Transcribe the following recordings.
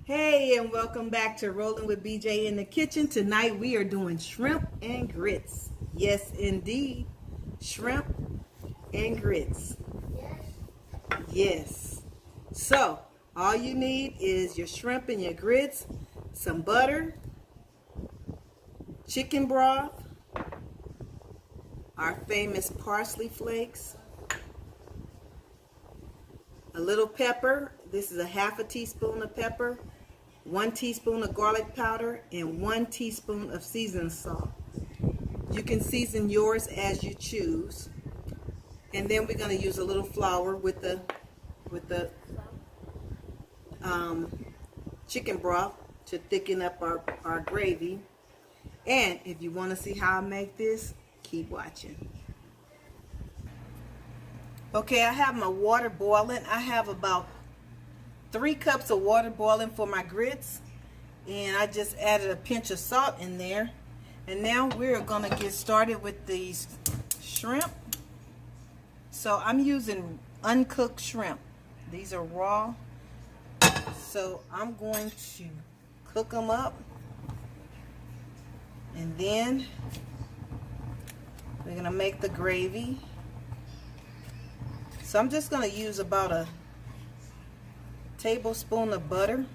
Hey, and welcome back to Rolling with BJ in the Kitchen. Tonight we are doing shrimp and grits. Yes, indeed. Shrimp and grits. Yes. So, all you need is your shrimp and your grits, some butter, chicken broth, our famous parsley flakes, a little pepper. This is a half a teaspoon of pepper, 1 teaspoon of garlic powder, and 1 teaspoon of seasoned salt. You can season yours as you choose. And then we're going to use a little flour with the chicken broth to thicken up our gravy. And if you want to see how I make this, keep watching. Okay, I have my water boiling. I have about 3 cups of water boiling for my grits, and I just added a pinch of salt in there. And now we're going to get started with these shrimp. So I'm using uncooked shrimp. These are raw. So I'm going to cook them up, and then we're going to make the gravy. So I'm just going to use about a tablespoon of butter.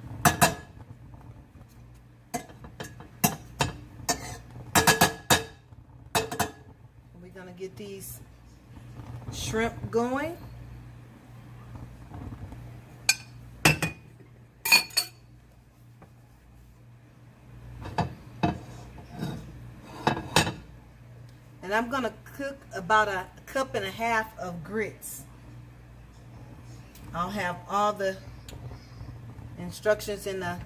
We're going to get these shrimp going. And I'm going to cook about a cup and a half of grits. I'll have all the instructions in the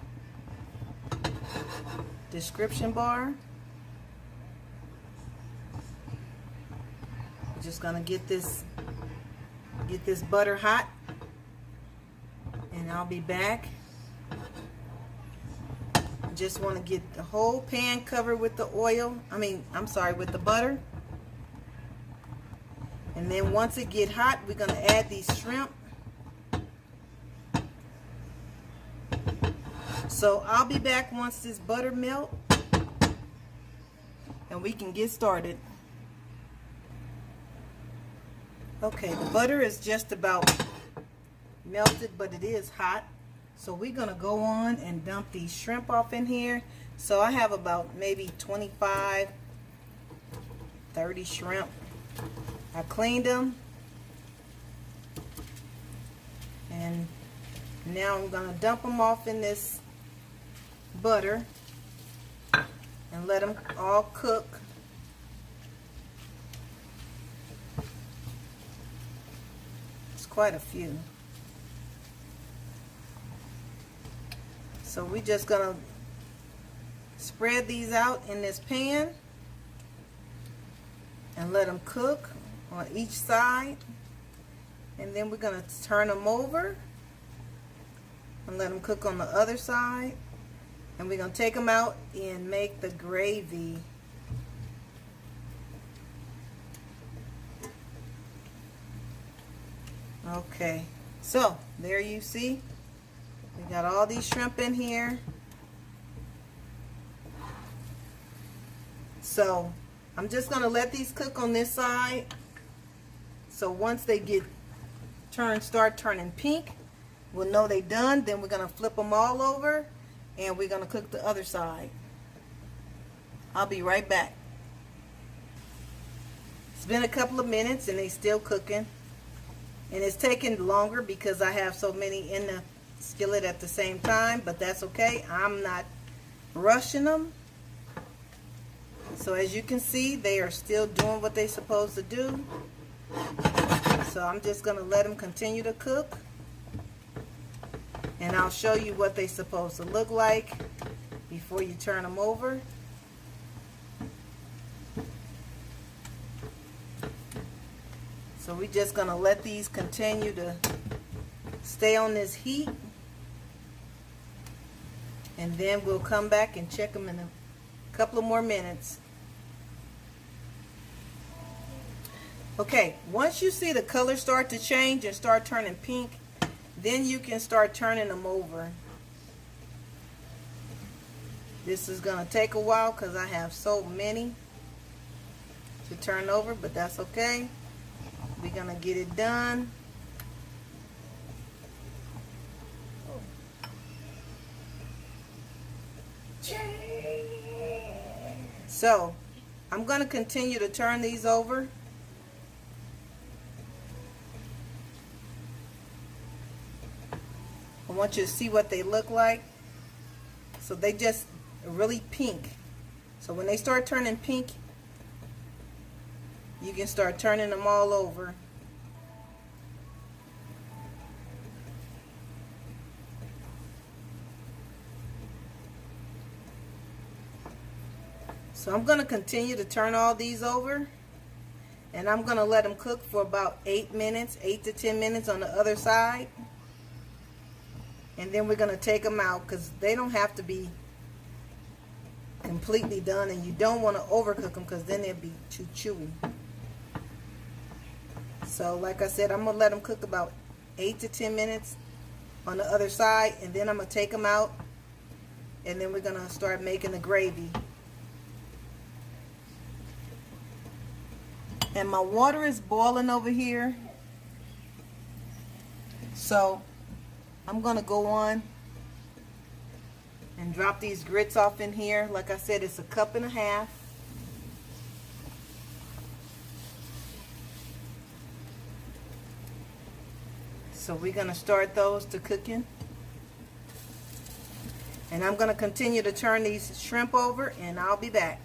description bar. We're just gonna get this butter hot, and I'll be back. Just want to get the whole pan covered with the oil. With the butter. And then once it get hot, we're gonna add these shrimp. So I'll be back once this butter melts, and we can get started. Okay, the butter is just about melted, but it is hot. So we're going to go on and dump these shrimp off in here. So I have about maybe 25, 30 shrimp. I cleaned them. And now I'm going to dump them off in this butter and let them all cook. It's quite a few. So we're just gonna spread these out in this pan and let them cook on each side, and then we're gonna turn them over and let them cook on the other side. And we're going to take them out and make the gravy. Okay, so there you see, we got all these shrimp in here. So I'm just going to let these cook on this side. So once they start turning pink, we'll know they're done. Then we're going to flip them all over, and we're going to cook the other side. I'll be right back. It's been a couple of minutes and they still cooking. And it's taking longer because I have so many in the skillet at the same time, but that's okay. I'm not rushing them. So as you can see, they are still doing what they're supposed to do. So I'm just going to let them continue to cook. And I'll show you what they're supposed to look like before you turn them over. So we're just going to let these continue to stay on this heat. And then we'll come back and check them in a couple of more minutes. Okay, once you see the color start to change and start turning pink, then you can start turning them over. This is gonna take a while because I have so many to turn over, but that's okay. We're gonna get it done. So I'm gonna continue to turn these over. I want you to see what they look like. So they just really pink. So when they start turning pink, you can start turning them all over. So I'm going to continue to turn all these over, and I'm going to let them cook for about 8 minutes, 8 to 10 minutes on the other side. And then we're going to take them out because they don't have to be completely done, and you don't want to overcook them because then they'll be too chewy. So like I said, I'm going to let them cook about 8 to 10 minutes on the other side, and then I'm going to take them out, and then we're going to start making the gravy. And my water is boiling over here, so I'm going to go on and drop these grits off in here. Like I said, it's 1.5 cups. So we're going to start those to cooking. And I'm going to continue to turn these shrimp over, and I'll be back.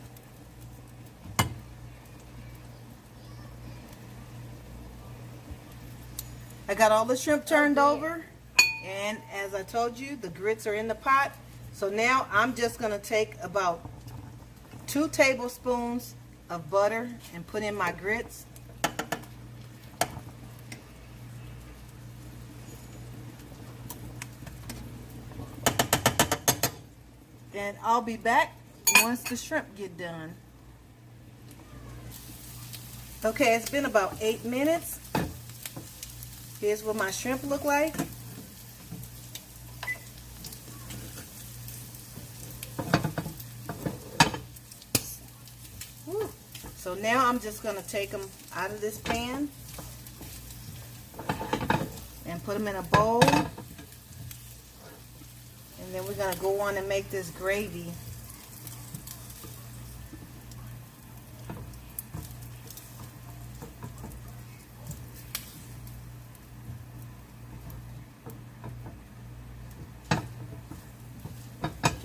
I got all the shrimp turned over, and as I told you, the grits are in the pot. So now I'm just going to take about 2 tablespoons of butter and put in my grits. And I'll be back once the shrimp get done. Okay, it's been about 8 minutes. Here's what my shrimp look like. Woo. So now I'm just going to take them out of this pan and put them in a bowl. And then we're going to go on and make this gravy.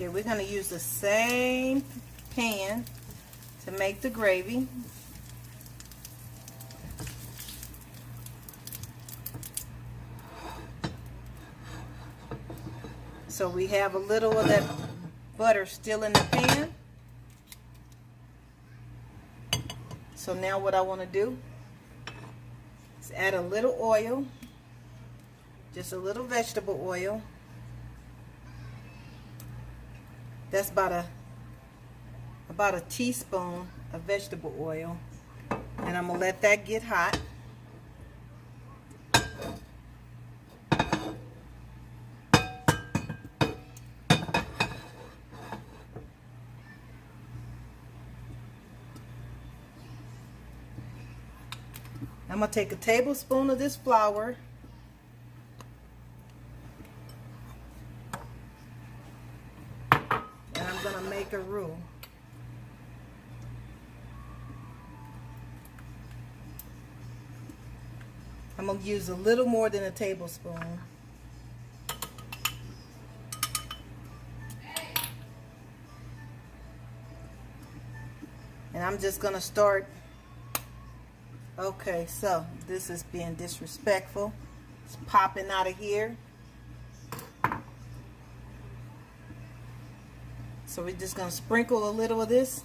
Okay, we're going to use the same pan to make the gravy. So we have a little of that butter still in the pan. So now what I want to do is add a little oil, just a little vegetable oil. That's about a teaspoon of vegetable oil, and I'm gonna let that get hot. I'm gonna take a tablespoon of this flour, gonna make a roux. I'm gonna use a little more than a tablespoon. And I'm just gonna start. Okay, so this is being disrespectful. It's popping out of here. So we're just going to sprinkle a little of this.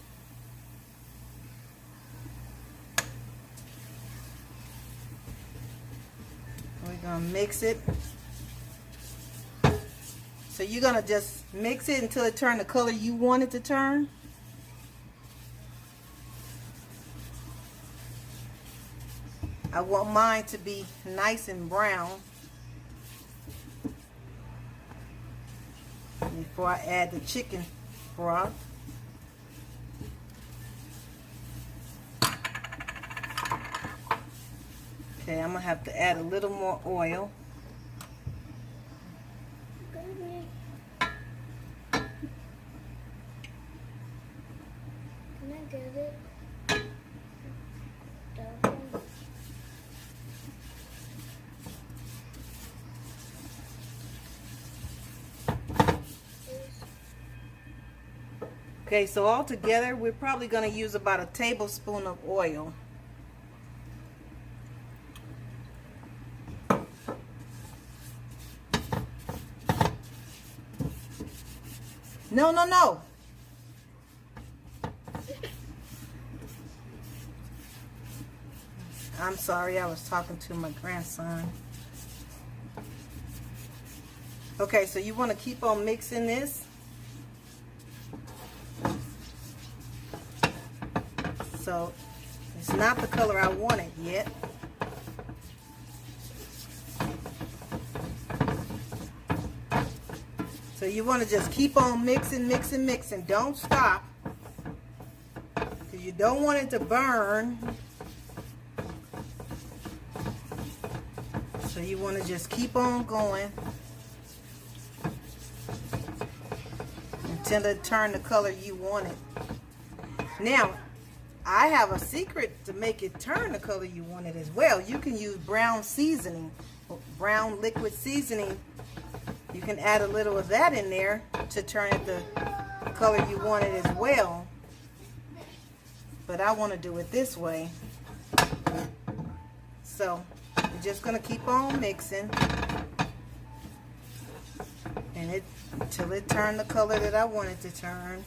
We're going to mix it. So you're going to just mix it until it turns the color you want it to turn. I want mine to be nice and brown before I add the chicken broth. Okay, I'm gonna have to add a little more oil. Can I get it? Okay, so all together, we're probably going to use about a tablespoon of oil. No, no, no. I'm sorry, I was talking to my grandson. Okay, so you want to keep on mixing this. So it's not the color I wanted yet. So you want to just keep on mixing, mixing, mixing. Don't stop, because you don't want it to burn. So you want to just keep on going until it turns the color you want it. Now, I have a secret to make it turn the color you want it as well. You can use brown seasoning, brown liquid seasoning. You can add a little of that in there to turn it the color you want it as well. But I want to do it this way. So I'm just going to keep on mixing and until it turns the color that I want it to turn.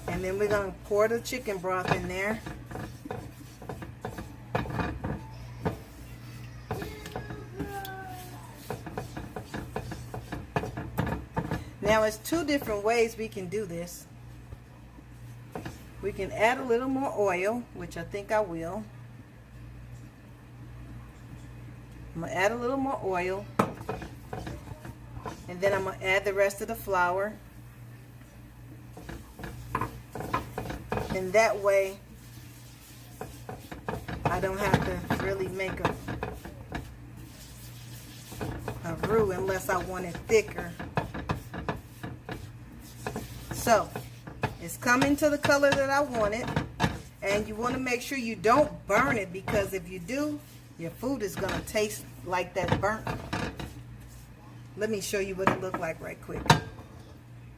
And then we're going to pour the chicken broth in there. Now, it's two different ways we can do this. We can add a little more oil, which I think I will. I'm going to add a little more oil. And then I'm going to add the rest of the flour. And that way, I don't have to really make a roux unless I want it thicker. So, it's coming to the color that I want it. And you want to make sure you don't burn it, because if you do, your food is going to taste like that burnt. Let me show you what it looked like right quick.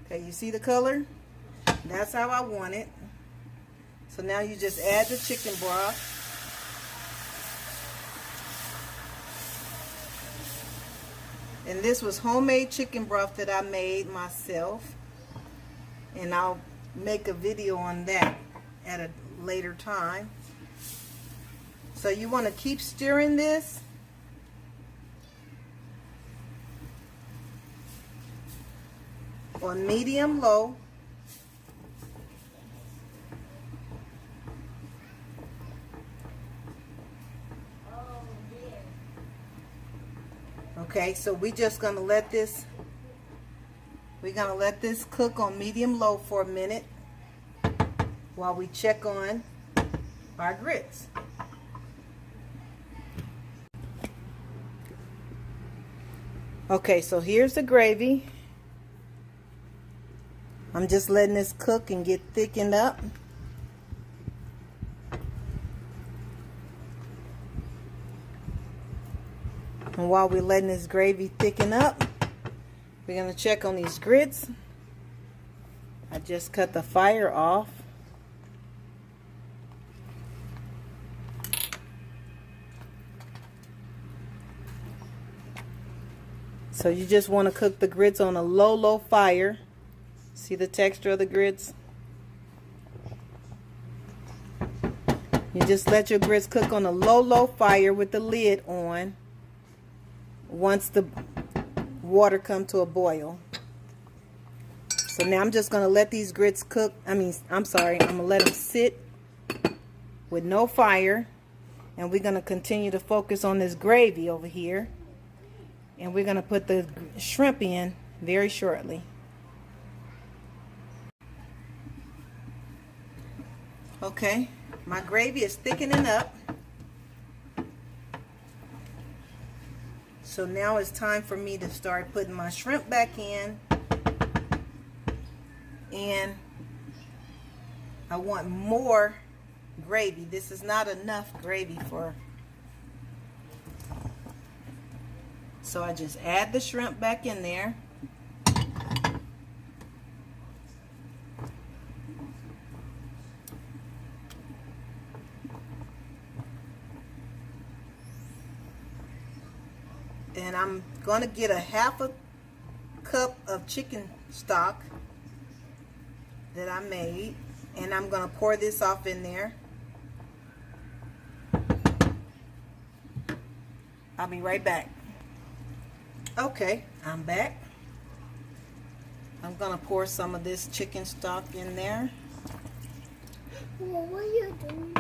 Okay, you see the color? That's how I want it. So now you just add the chicken broth. And this was homemade chicken broth that I made myself. And I'll make a video on that at a later time. So you want to keep stirring this. On medium low. Okay, so we're just going to let this, cook on medium low for a minute while we check on our grits. Okay, so here's the gravy. I'm just letting this cook and get thickened up. And while we're letting this gravy thicken up, we're going to check on these grits. I just cut the fire off. So you just want to cook the grits on a low fire. See the texture of the grits? You just let your grits cook on a low fire with the lid on. Once the water comes to a boil. So now I'm just going to let these grits cook. I'm going to let them sit with no fire. And we're going to continue to focus on this gravy over here. And we're going to put the shrimp in very shortly. Okay, my gravy is thickening up. So now it's time for me to start putting my shrimp back in. And I want more gravy. This is not enough gravy for. So I just add the shrimp back in there. And I'm going to get a half a cup of chicken stock that I made, and I'm going to pour this off in there. I'll be right back. Okay, I'm back. I'm going to pour some of this chicken stock in there. Well, what are you doing?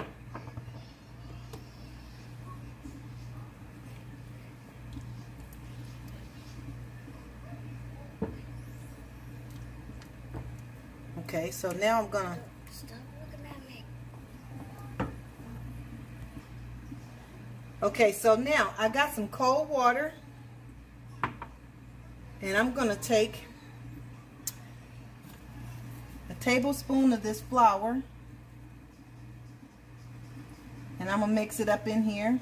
Okay, so now I'm gonna Stop looking at me. Okay, so now I got some cold water, and I'm gonna take a tablespoon of this flour, and I'm gonna mix it up in here.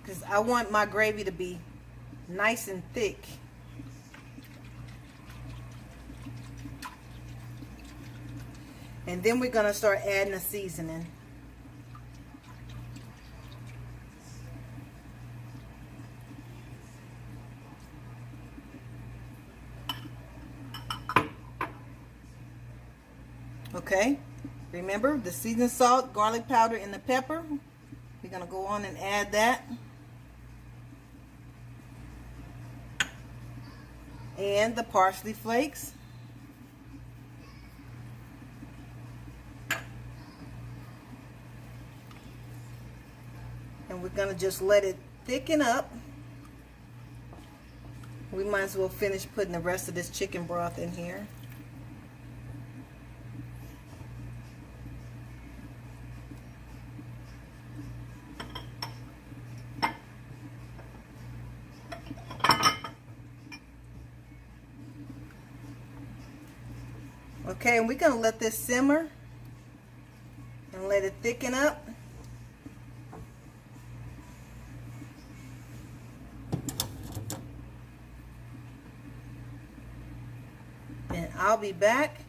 Because I want my gravy to be nice and thick. And then we're going to start adding the seasoning. Okay, remember the seasoned salt, garlic powder, and the pepper. We're going to go on and add that. And the parsley flakes. And we're going to just let it thicken up. We might as well finish putting the rest of this chicken broth in here. Okay, and we're going to let this simmer and let it thicken up. And I'll be back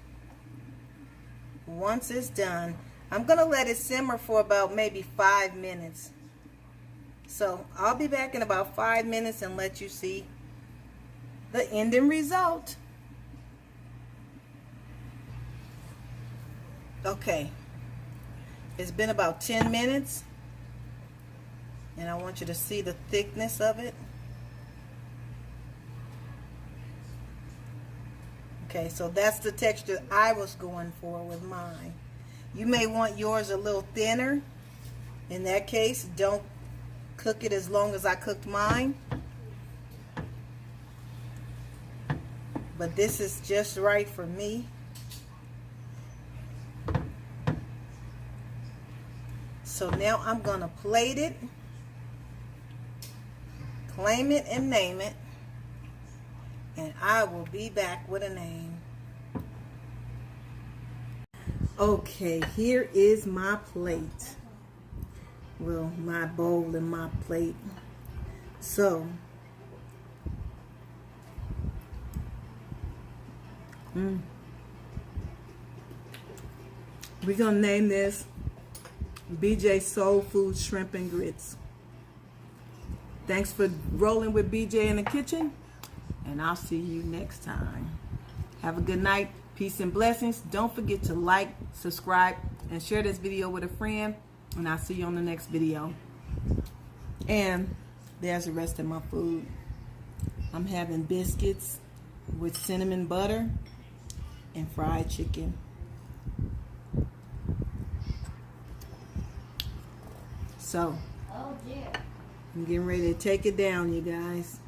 once it's done. I'm going to let it simmer for about maybe 5 minutes. So I'll be back in about 5 minutes and let you see the ending result. Okay, it's been about 10 minutes, and I want you to see the thickness of it. Okay, so that's the texture I was going for with mine. You may want yours a little thinner. In that case, don't cook it as long as I cooked mine. But this is just right for me. So now I'm going to plate it, claim it, and name it. And I will be back with a name. Okay, here is my plate. Well, my bowl and my plate. So, we're going to name this BJ Soul Food Shrimp and Grits. Thanks for rolling with BJ in the kitchen, and I'll see you next time. Have a good night. Peace and blessings. Don't forget to like, subscribe, and share this video with a friend, and I'll see you on the next video. And there's the rest of my food. I'm having biscuits with cinnamon butter and fried chicken. So Oh dear. I'm getting ready to take it down, you guys.